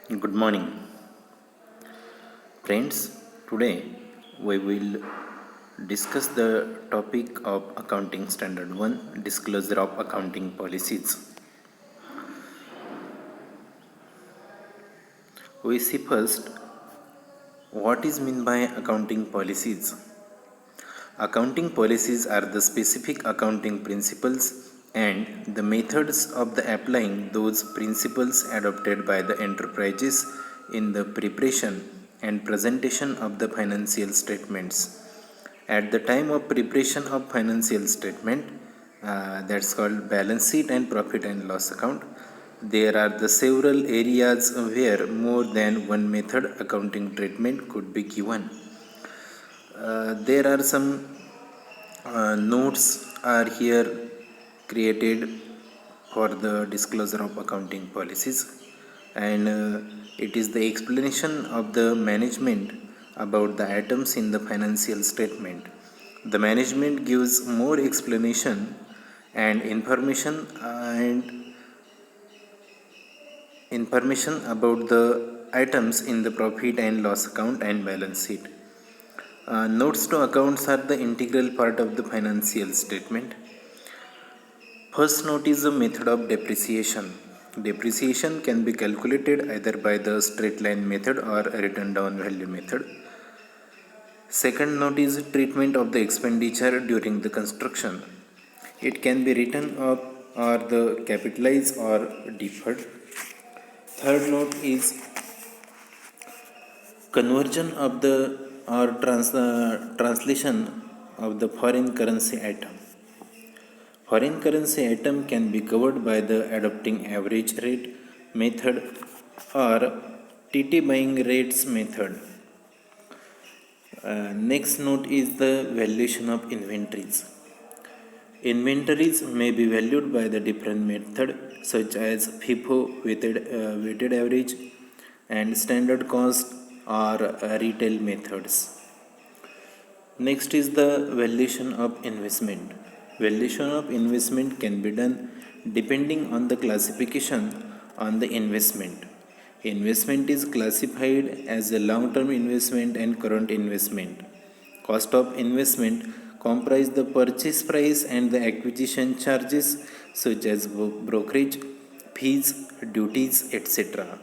Good morning, friends. Today we will discuss the topic of Accounting Standard 1 Disclosure of Accounting Policies. We see first what is meant by accounting policies. Accounting policies are the specific accounting principles and the methods of the applying those principles adopted by the enterprises in the preparation and presentation of the financial statements. At the time of preparation of financial statement, that's called balance sheet and profit and loss account, there are the several areas where more than one method accounting treatment could be given. There are some notes are here created for the disclosure of accounting policies, and it is the explanation of the management about the items in the financial statement. The management gives more explanation and information about the items in the profit and loss account and balance sheet. Notes to accounts are the integral part of the financial statement. First note is the method of depreciation. Depreciation can be calculated either by the straight line method or written down value method. Second note is treatment of the expenditure during the construction. It can be written up or the capitalized or deferred. Third note is conversion of the or translation of the foreign currency item. Foreign currency item can be covered by the adopting average rate method or TT buying rates method. Next note is the valuation of inventories. Inventories may be valued by the different method such as FIFO weighted average and standard cost or retail methods. Next is the valuation of investment. Valuation of investment can be done depending on the classification on the investment. Investment is classified as a long-term investment and current investment. Cost of investment comprise the purchase price and the acquisition charges such as brokerage, fees, duties, etc.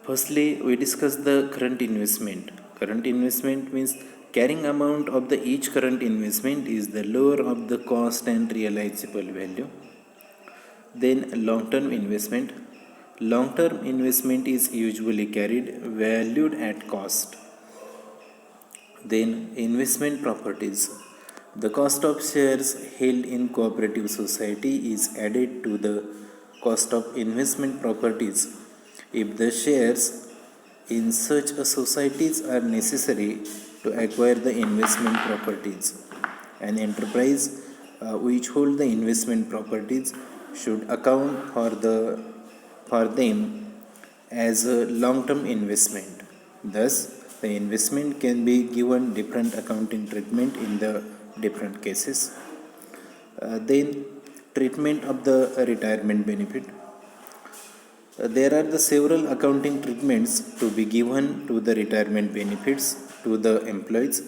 Firstly, we discuss the current investment. Current investment means carrying amount of the each current investment is the lower of the cost and realizable value. Then long-term investment. Long-term investment is usually carried valued at cost. Then investment properties. The cost of shares held in cooperative society is added to the cost of investment properties if the shares in such a societies are necessary to acquire the investment properties. An enterprise which hold the investment properties should account for them as a long-term investment. Thus, the investment can be given different accounting treatment in the different cases. Then, treatment of the retirement benefit. There are the several accounting treatments to be given to the retirement benefits to the employees.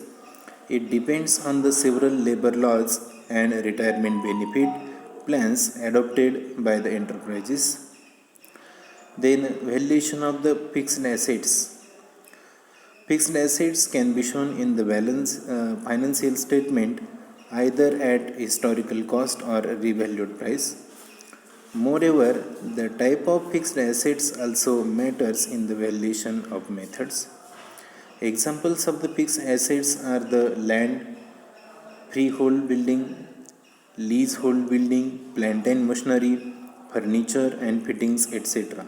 It depends on the several labor laws and retirement benefit plans adopted by the enterprises. Then valuation of the fixed assets. Fixed assets can be shown in the financial statement either at historical cost or revalued price. Moreover, the type of fixed assets also matters in the valuation of methods. Examples of the fixed assets are the land, freehold building, leasehold building, plant and machinery, furniture and fittings, etc.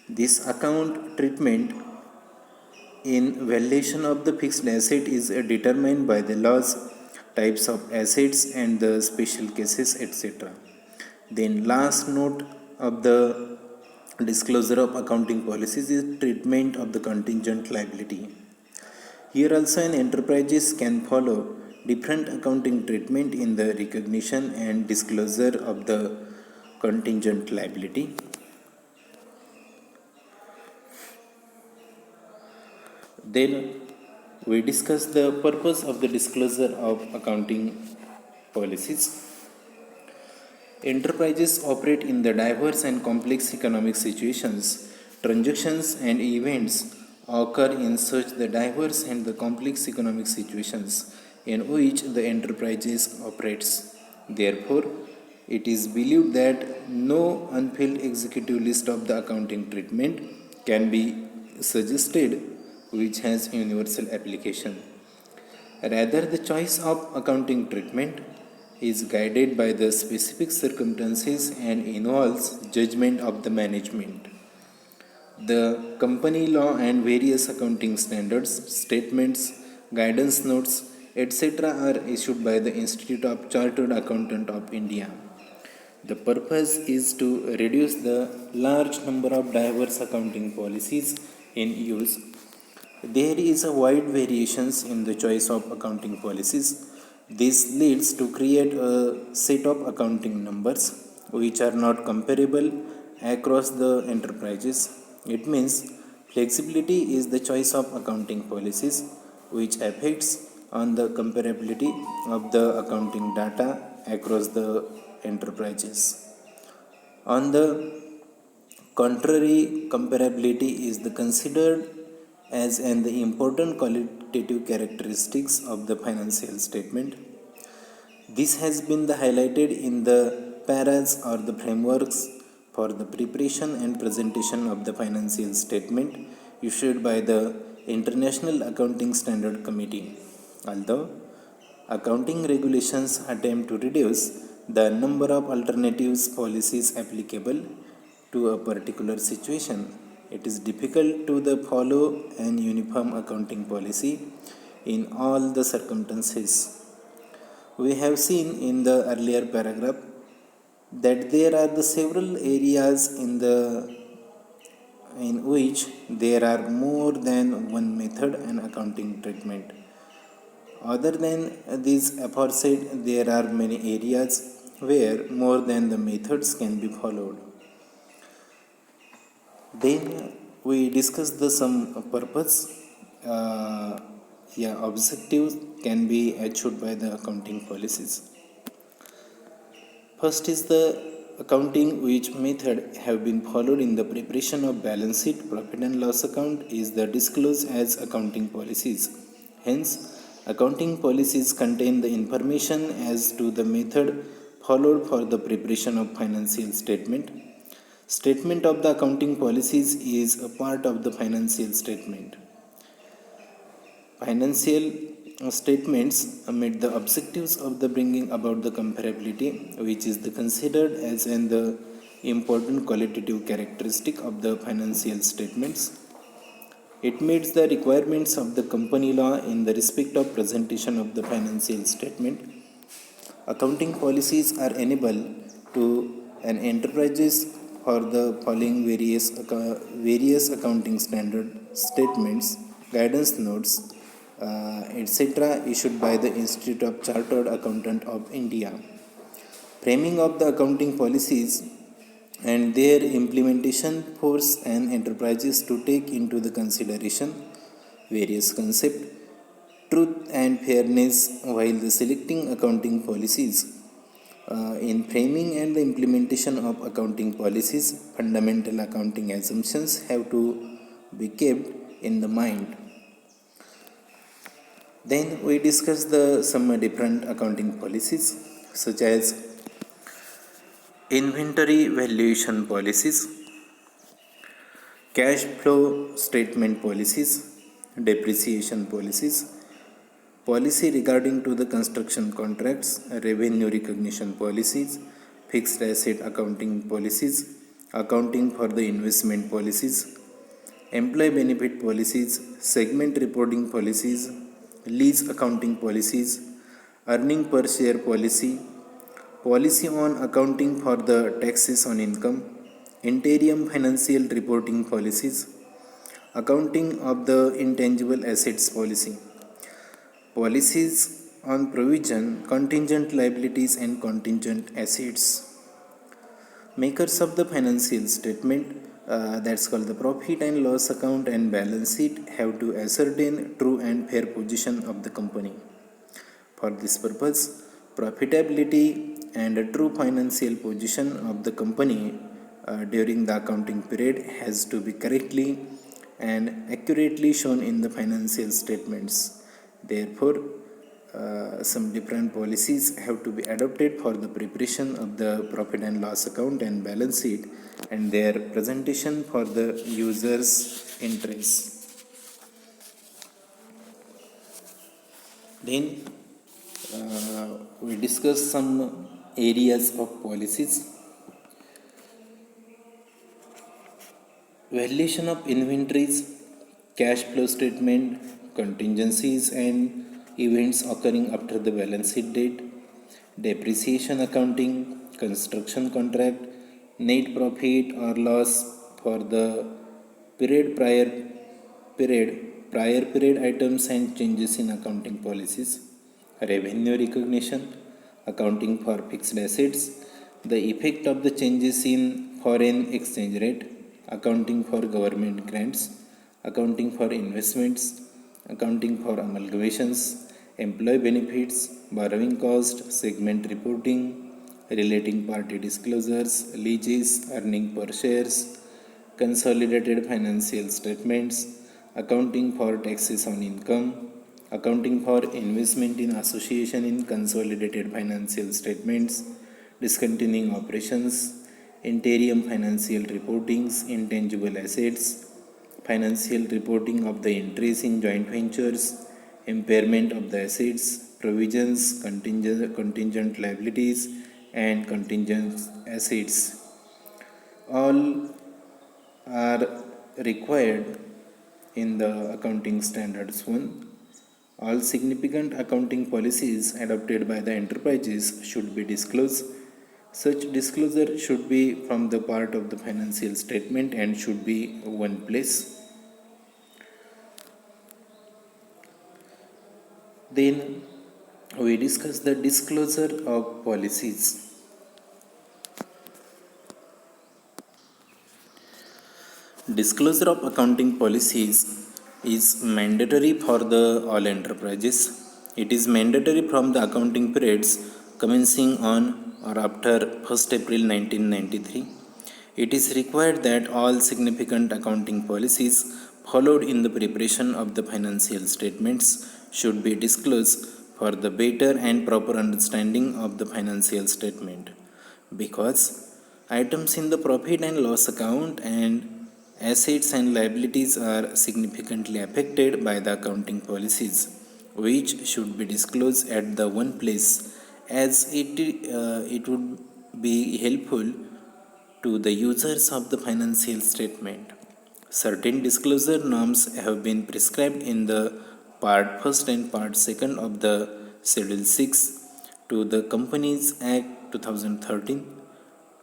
This account treatment in valuation of the fixed asset is determined by the laws, types of assets and the special cases, etc. Then last note of the disclosure of accounting policies is treatment of the contingent liability. Here also an enterprises can follow different accounting treatment in the recognition and disclosure of the contingent liability. Then we discuss the purpose of the disclosure of accounting policies. Enterprises operate in the diverse and complex economic situations. Transactions and events occur in such the diverse and the complex economic situations in which the enterprises operates. Therefore, it is believed that no unfilled executive list of the accounting treatment can be suggested which has universal application. Rather, the choice of accounting treatment is guided by the specific circumstances and involves judgment of the management. The company law and various accounting standards, statements, guidance notes, etc. are issued by the Institute of Chartered Accountant of India. The purpose is to reduce the large number of diverse accounting policies in use. There is a wide variations in the choice of accounting policies. This leads to create a set of accounting numbers which are not comparable across the enterprises. It means flexibility is the choice of accounting policies which affects on the comparability of the accounting data across the enterprises. On the contrary, comparability is the considered as an the important qualitative characteristics of the financial statement. This has been the highlighted in the paras or the frameworks for the preparation and presentation of the financial statement issued by the International Accounting Standard Committee. Although accounting regulations attempt to reduce the number of alternatives policies applicable to a particular situation, it is difficult to follow an uniform accounting policy in all the circumstances. We have seen in the earlier paragraph that there are the several areas in which there are more than one method and accounting treatment. Other than these aforesaid, there are many areas where more than the methods can be followed. Then we discuss the some purpose. Objectives can be achieved by the accounting policies. First is the accounting which method have been followed in the preparation of balance sheet, profit and loss account is the disclosed as accounting policies. Hence, accounting policies contain the information as to the method followed for the preparation of financial statement. Statement of the accounting policies is a part of the financial statement. Financial statements meet the objectives of the bringing about the comparability, which is the considered as the important qualitative characteristic of the financial statements. It meets the requirements of the company law in the respect of presentation of the financial statement. Accounting policies are enable to an enterprises for the following various accounting standard statements, guidance notes, etc. issued by the Institute of Chartered Accountant of India. Framing of the accounting policies and their implementation force an enterprises to take into the consideration various concepts, truth and fairness while the selecting accounting policies. In framing and the implementation of accounting policies, fundamental accounting assumptions have to be kept in the mind. Then we discuss some different accounting policies such as inventory valuation policies, cash flow statement policies, depreciation policies, policy regarding to the construction contracts, revenue recognition policies, fixed asset accounting policies, accounting for the investment policies, employee benefit policies, segment reporting policies, lease accounting policies, earning per share policy, policy on accounting for the taxes on income, interim financial reporting policies, accounting of the intangible assets policy, policies on provision, contingent liabilities and contingent assets. Makers of the financial statement that's called the profit and loss account and balance sheet have to ascertain true and fair position of the company. For this purpose, profitability and a true financial position of the company during the accounting period has to be correctly and accurately shown in the financial statements. Therefore, some different policies have to be adopted for the preparation of the profit and loss account and balance sheet and their presentation for the users' interest. Then we discuss some areas of policies. Valuation of inventories, cash flow statement, contingencies and events occurring after the balance sheet date, depreciation accounting, construction contract, net profit or loss for the period prior period items and changes in accounting policies, revenue recognition, accounting for fixed assets, the effect of the changes in foreign exchange rate, accounting for government grants, accounting for investments, accounting for amalgamations, employee benefits, borrowing cost, segment reporting, relating party disclosures, leases, earning per shares, consolidated financial statements, accounting for taxes on income, accounting for investment in association in consolidated financial statements, discontinuing operations, interim financial reportings, intangible assets, financial reporting of the entries in joint ventures, impairment of the assets, provisions, contingent liabilities, and contingent assets. All are required in the accounting standards 1. All significant accounting policies adopted by the enterprises should be disclosed. Such disclosure should be from the part of the financial statement and should be one place. Then we discuss the disclosure of policies. Disclosure of accounting policies is mandatory for the all enterprises. It is mandatory from the accounting periods commencing on or after 1st April 1993. It is required that all significant accounting policies followed in the preparation of the financial statements should be disclosed for the better and proper understanding of the financial statement, because items in the profit and loss account and assets and liabilities are significantly affected by the accounting policies, which should be disclosed at the one place, as it would be helpful to the users of the financial statement. Certain disclosure norms have been prescribed in the Part 1st and Part 2nd of the Schedule 6 to the Companies Act 2013,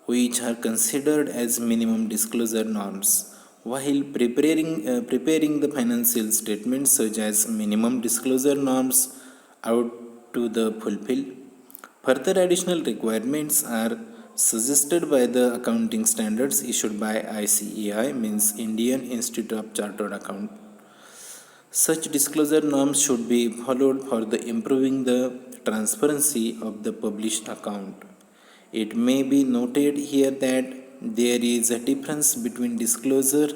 which are considered as minimum disclosure norms. While preparing the financial statements, such as minimum disclosure norms out to the fulfill. Further additional requirements are suggested by the accounting standards issued by ICAI, means Indian Institute of Chartered Account. Such disclosure norms should be followed for the improving the transparency of the published account. It may be noted here that there is a difference between disclosure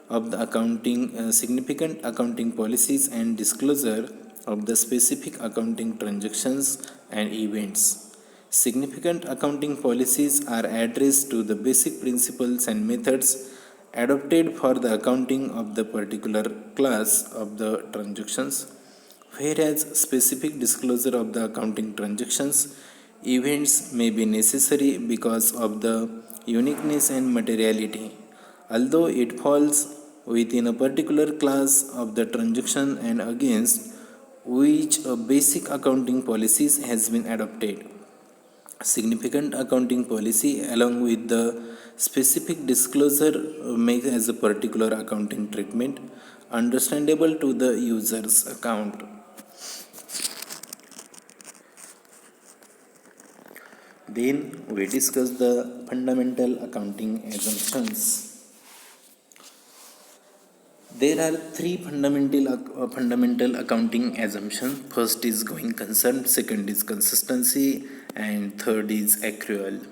of the significant accounting policies and disclosure of the specific accounting transactions and events. Significant accounting policies are addressed to the basic principles and methods adopted for the accounting of the particular class of the transactions, whereas specific disclosure of the accounting transactions events may be necessary because of the uniqueness and materiality, although it falls within a particular class of the transaction and against which a basic accounting policies has been adopted. Significant accounting policy along with the specific disclosure makes as a particular accounting treatment understandable to the user's account. Then we discuss the fundamental accounting assumptions. There are three fundamental accounting assumptions. First is going concern, second is consistency, and third is accrual.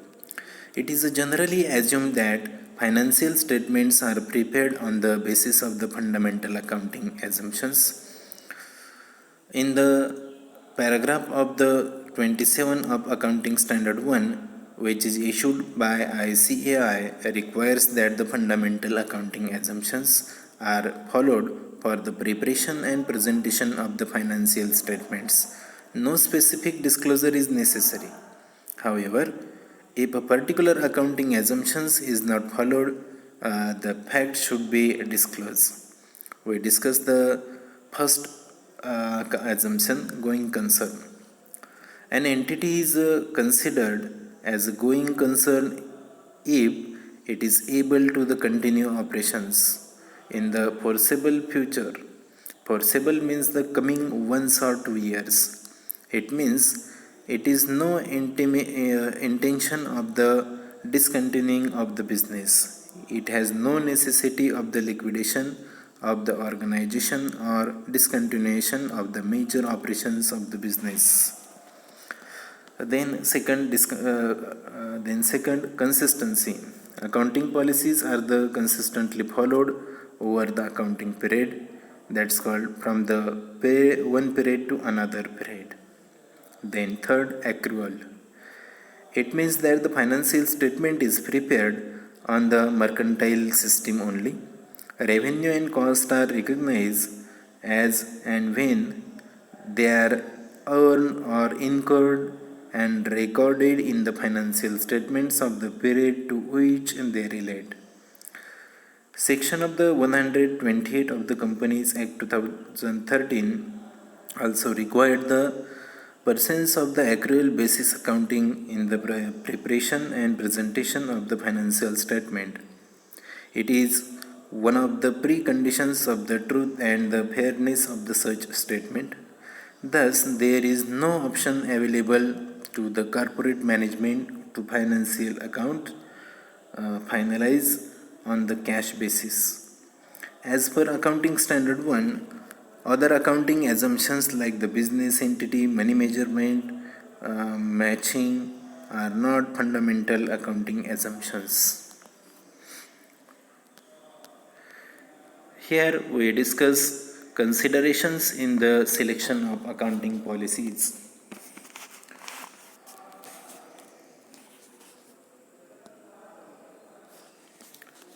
It is generally assumed that financial statements are prepared on the basis of the fundamental accounting assumptions. In the paragraph of the 27 of Accounting Standard 1, which is issued by ICAI, requires that the fundamental accounting assumptions are followed for the preparation and presentation of the financial statements. No specific disclosure is necessary. However, if a particular accounting assumptions is not followed, the fact should be disclosed. We discuss the first assumption, going concern. An entity is considered as a going concern if it is able to continue operations in the foreseeable future. Foreseeable means the coming 1 or 2 years. It means it is no intention of the discontinuing of the business. It has no necessity of the liquidation of the organization or discontinuation of the major operations of the business. Second, consistency. Accounting policies are the consistently followed over the accounting period. That's called from the one period to another period. Then third, accrual. It means that the financial statement is prepared on the mercantile system only. Revenue and cost are recognized as and when they are earned or incurred and recorded in the financial statements of the period to which they relate. Section of the 128 of the Companies Act 2013 also required the presence of the accrual basis accounting in the preparation and presentation of the financial statement. It is one of the preconditions of the truth and the fairness of the such statement. Thus, there is no option available to the corporate management to financial account finalize on the cash basis. As per Accounting Standard 1, other accounting assumptions like the business entity, money measurement, matching are not fundamental accounting assumptions. Here we discuss considerations in the selection of accounting policies.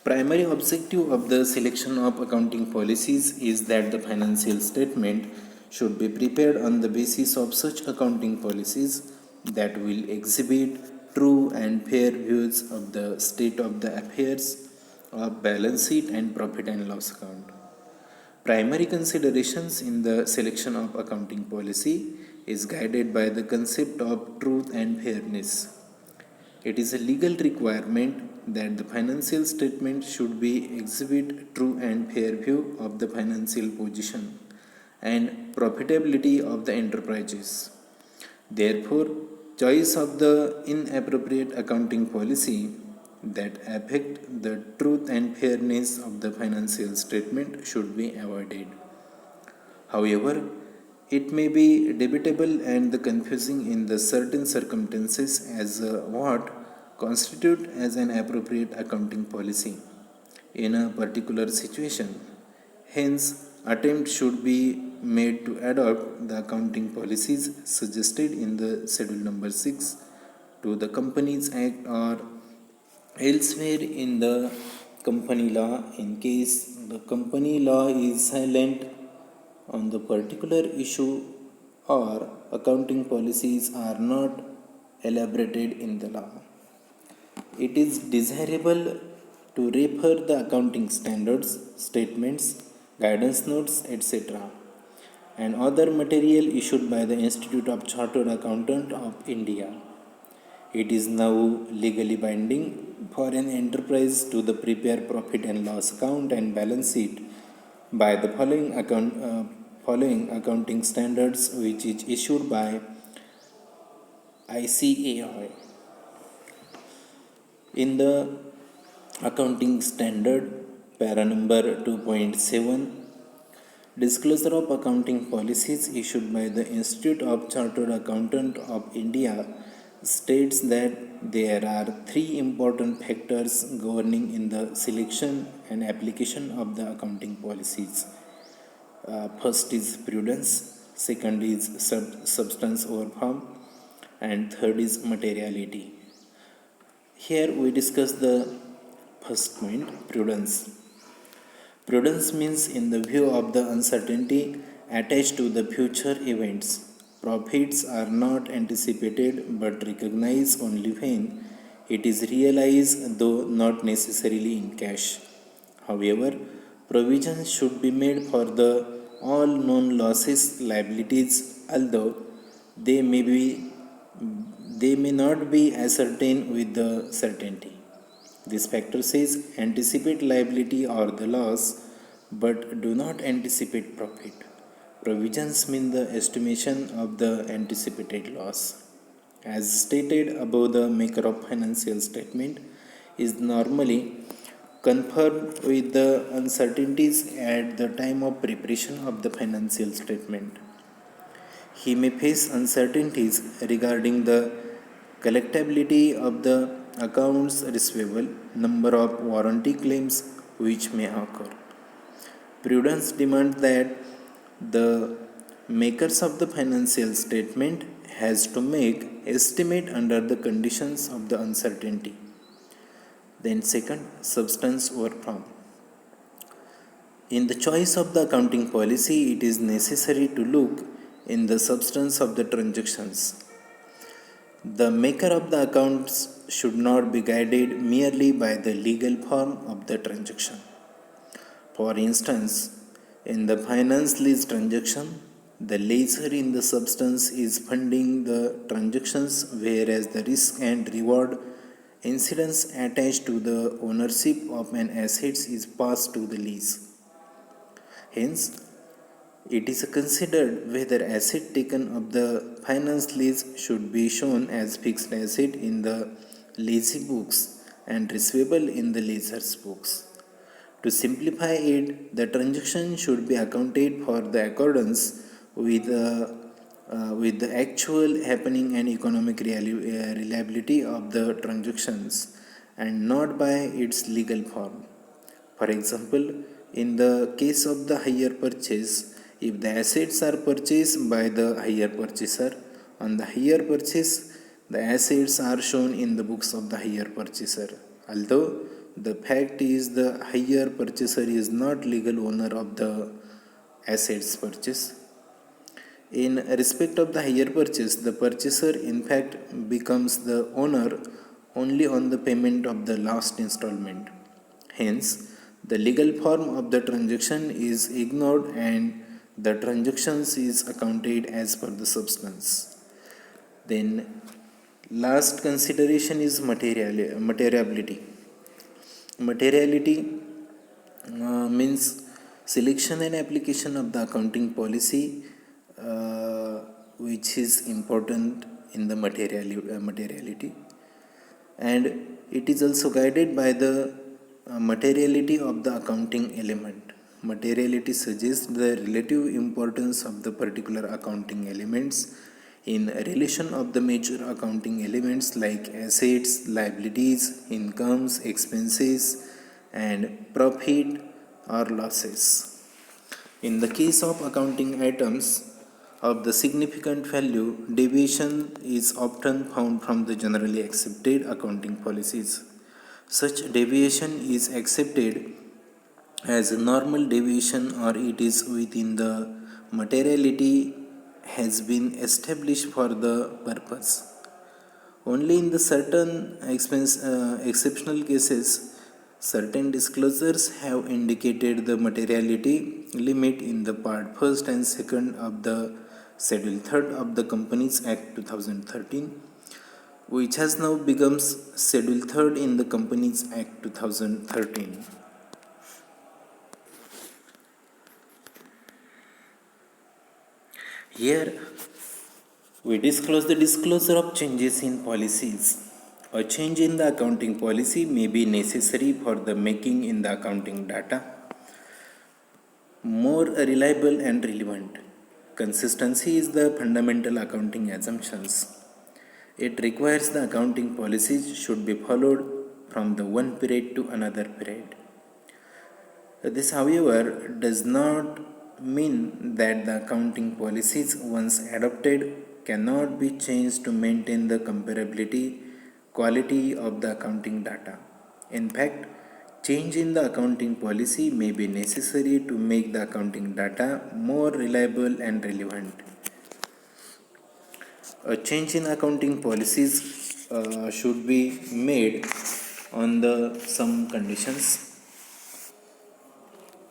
Primary objective of the selection of accounting policies is that the financial statement should be prepared on the basis of such accounting policies that will exhibit true and fair views of the state of the affairs of balance sheet and profit and loss account. Primary considerations in the selection of accounting policy is guided by the concept of truth and fairness. It is a legal requirement that the financial statement should be exhibit true and fair view of the financial position and profitability of the enterprises. Therefore, choice of the inappropriate accounting policy that affect the truth and fairness of the financial statement should be avoided. However, it may be debatable and confusing in the certain circumstances as what constitute as an appropriate accounting policy in a particular situation. Hence, attempt should be made to adopt the accounting policies suggested in the Schedule number 6 to the Companies Act or elsewhere in the company law in case the company law is silent on the particular issue or accounting policies are not elaborated in the law. It is desirable to refer the accounting standards, statements, guidance notes, etc., and other material issued by the Institute of Chartered Accountant of India. It is now legally binding for an enterprise to the prepare profit and loss account and balance sheet by the following accounting standards, which is issued by ICAI. In the accounting standard Para number 2.7, Disclosure of accounting policies issued by the Institute of Chartered Accountant of India states that there are three important factors governing in the selection and application of the accounting policies. First is prudence, second is substance over form, and third is materiality. Here we discuss the first point, prudence. Prudence means, in the view of the uncertainty attached to the future events, profits are not anticipated but recognized only when it is realized, though not necessarily in cash. However, provisions should be made for the all known losses liabilities, although they may be they may not be ascertained with the certainty. This factor says anticipate liability or the loss, but do not anticipate profit. Provisions mean the estimation of the anticipated loss. As stated above, the maker of financial statement is normally confirmed with the uncertainties at the time of preparation of the financial statement. He may face uncertainties regarding the collectability of the accounts receivable, number of warranty claims which may occur. Prudence demands that the makers of the financial statement has to make estimate under the conditions of the uncertainty. Then second, substance over form. In the choice of the accounting policy, it is necessary to look in the substance of the transactions. The maker of the accounts should not be guided merely by the legal form of the transaction. For instance, in the finance lease transaction, the lessor in the substance is funding the transactions, whereas the risk and reward incidence attached to the ownership of an asset is passed to the lease. Hence, it is considered whether asset taken of the finance lease should be shown as fixed asset in the lessee books and receivable in the lessor's books. To simplify it, the transaction should be accounted for the accordance with the actual happening and economic reliability of the transactions, and not by its legal form. For example, in the case of the hire purchase, if the assets are purchased by the hire purchaser, on the hire purchase, the assets are shown in the books of the hire purchaser, although the fact is the hire purchaser is not legal owner of the assets purchased. In respect of the hire purchase, the purchaser in fact becomes the owner only on the payment of the last installment. Hence, the legal form of the transaction is ignored and the transactions is accounted as per the substance. Then, last consideration is materiality. Materiality means selection and application of the accounting policy, which is important in the materiality, and it is also guided by the materiality of the accounting element. Materiality suggests the relative importance of the particular accounting elements in relation of the major accounting elements like assets, liabilities, incomes, expenses, and profit or losses. In the case of accounting items of the significant value, deviation is often found from the generally accepted accounting policies. Such deviation is accepted as a normal deviation, or it is within the materiality has been established for the purpose. Only in the certain exceptional cases, certain disclosures have indicated the materiality limit in the part 1st and 2nd of the Schedule 3rd of the Companies Act 2013, which has now become Schedule 3rd in the Companies Act 2013. Here we disclose the disclosure of changes in policies. A change in the accounting policy may be necessary for the making in the accounting data more reliable and relevant. Consistency is the fundamental accounting assumptions. It requires the accounting policies should be followed from the one period to another period. This, however, does not mean that the accounting policies, once adopted, cannot be changed to maintain the comparability quality of the accounting data. In fact, change in the accounting policy may be necessary to make the accounting data more reliable and relevant. A change in accounting policies should be made on the some conditions.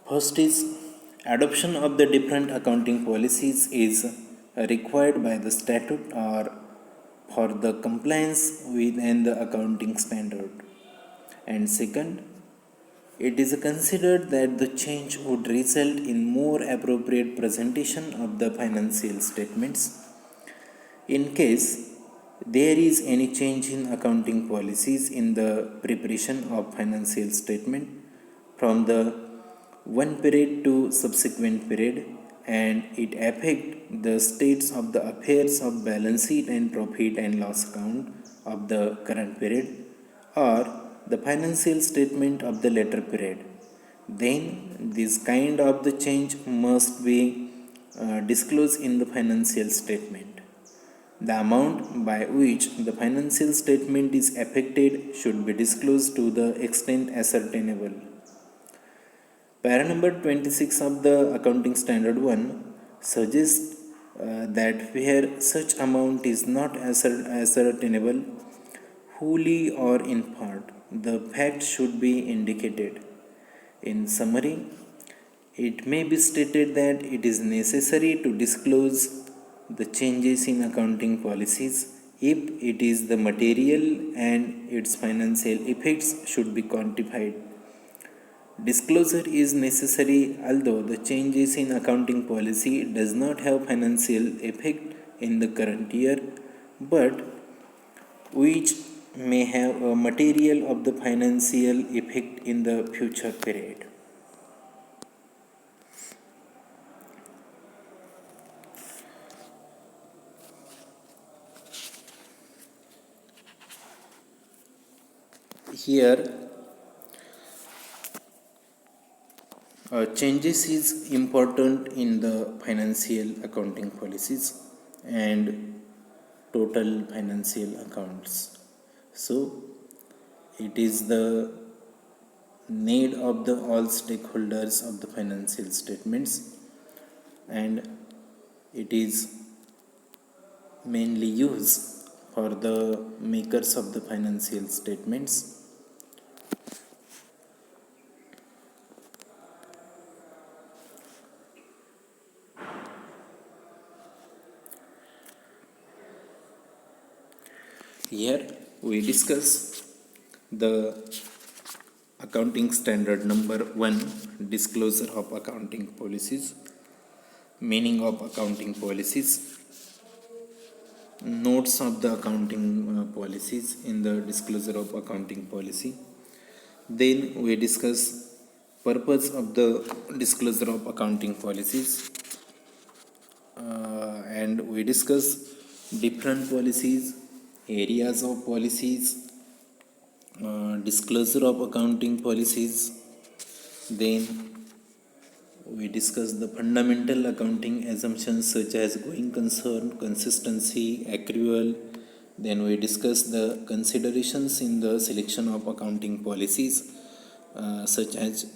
First is adoption of the different accounting policies is required by the statute or for the compliance within the accounting standard. And second, it is considered that the change would result in more appropriate presentation of the financial statements. In case there is any change in accounting policies in the preparation of financial statement from the one period to subsequent period and it affect the states of the affairs of balance sheet and profit and loss account of the current period or the financial statement of the later period, then this kind of the change must be disclosed in the financial statement. The amount by which the financial statement is affected should be disclosed to the extent ascertainable. Para number 26 of the Accounting Standard 1 suggests that where such amount is not ascertainable wholly or in part, the fact should be indicated. In summary, it may be stated that it is necessary to disclose the changes in accounting policies if it is the material and its financial effects should be quantified. Disclosure is necessary although the changes in accounting policy does not have financial effect in the current year but which may have a material of the financial effect in the future period. Here changes is important in the financial accounting policies and total financial accounts. So it is the need of the all stakeholders of the financial statements and it is mainly used for the makers of the financial statements. Here we discuss the accounting standard number 1, disclosure of accounting policies, meaning of accounting policies, notes of the accounting policies in the disclosure of accounting policy. Then we discuss purpose of the disclosure of accounting policies and we discuss different policies, areas of policies, disclosure of accounting policies. Then we discuss the fundamental accounting assumptions such as going concern, consistency, accrual. Then we discuss the considerations in the selection of accounting policies such as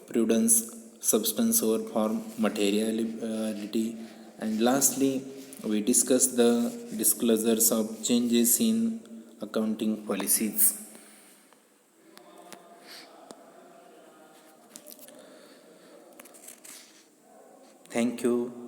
prudence, substance over form, materiality, and lastly we discuss the disclosures of changes in accounting policies. Thank you.